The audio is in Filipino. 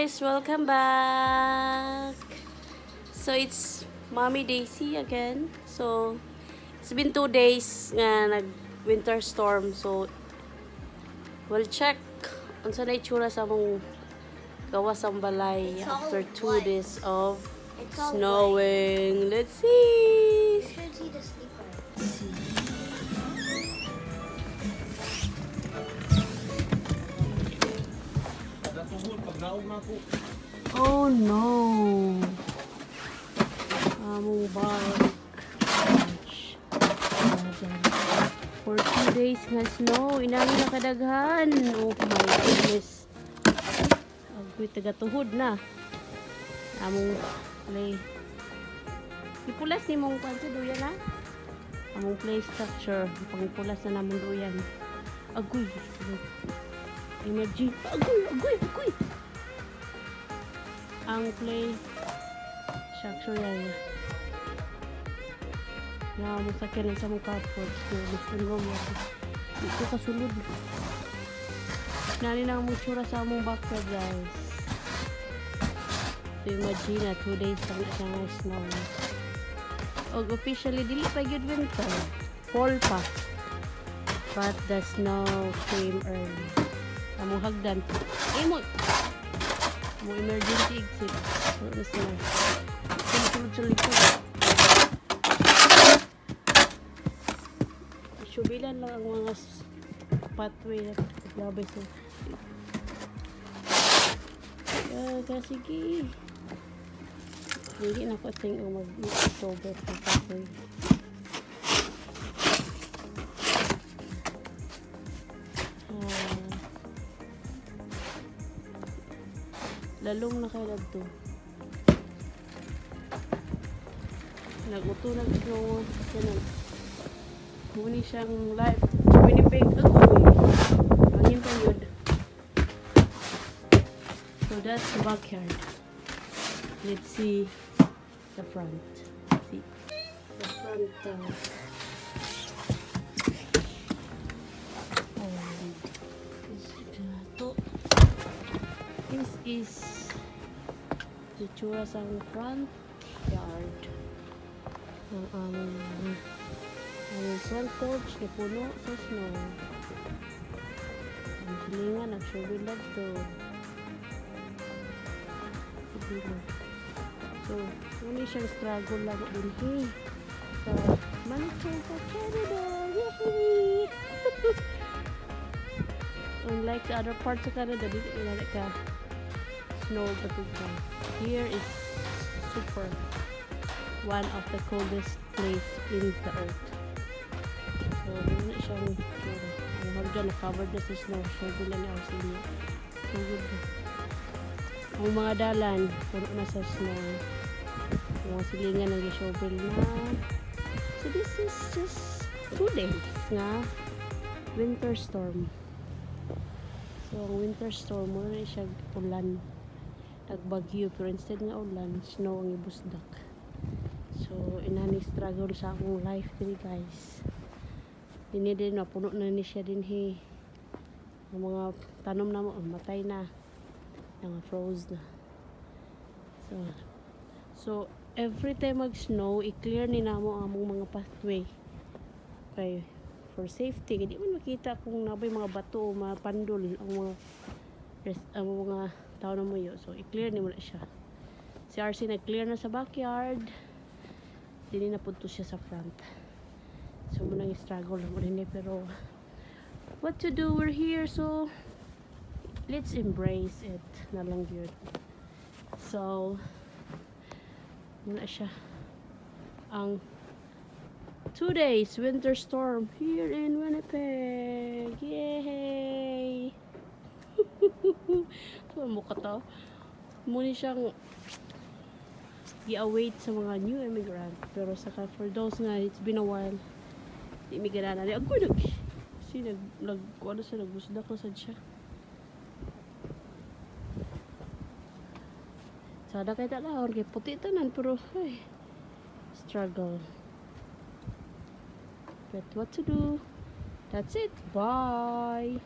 guys, welcome back. So it's Mommy Daisy again. So it's been 2 days nga nag winter storm. So we'll check unsa na itsura sa mong gawas ang balay after 2 days of snowing. Let's see. You should see the sleeper. Oh no. Among bark. For 2 days nga snow. Inami na kadaghan. Oh my goodness. Agoy taga-tuhod na. Among play. Ipulas ni mong kwanto duyan na. Among play structure. Pangipulas na namong duyan. Agoy. Imagine. Agoy. Ang play structure yan. Na mo sakyan sa mong carport. Gusto mo mo. Ito kasulod. Nani na mong tsura sa mong backyard, guys. So imagine na 2 days lang na siya snow. Og officially dili pa gyud winter. Fall pa. But the snow came early. Among hagdan. Mo emergency exit. Tapos na. Sulod sa likod. Subilan lang ang mga pathway na grabe so. Sige. Hindi na ko ting mag-October sa pathway. Lalong na kayo to. Naguto na ito. Muni siyang live. Winnipeg. Hangin pa yun. So that's the backyard. Let's see the front. See the front. This is the tsura sa front yard. Ang front porch na puno sa snow. Ang silingan, nag-shovel love to. So, muna siyang struggle lang din sa Winnipeg Canada. Yay! Unlike the other parts of Canada, dito nila ka snow batugtong. Here is super one of the coldest place in the earth. So, muna siyang ang hagdan na covered na sa snow. So, lang ni RCD. So, good. Ang mga dalan, puno na sa snow. Ang mga silingan ng shovel na. So, this is just 2 days nga winter storm. So, ang winter storm, muna na siya ulan. Nagbagyo, pero instead nga ulan, snow ang ibusdak. So, inani struggle sa akong life dili guys. Dini din, napuno na ni siya din ang mga tanom na mo, matay na. Mga froze na. So every time mag-snow, i-clear ni namo ang among mga pathway. Okay, for safety. Hindi man makita kung nabay mga bato o mga pandol ang mga tao na muyo. So i-clear ni mo na siya. Si RC nag-clear na sa backyard. Dili na punto siya sa front. So muna struggle lang mo rin pero what to do, we're here, so let's embrace it na lang yun. So muna siya ang 2 days winter storm here in Winnipeg. Yay! So mukha to muna siyang i-await sa mga new immigrant, pero saka for those nga it's been a while immigrant na ako ano siya nagbusda ko sad siya. Sada kay talahon kay puti tanan pero ay struggle. But what to do? That's it. Bye.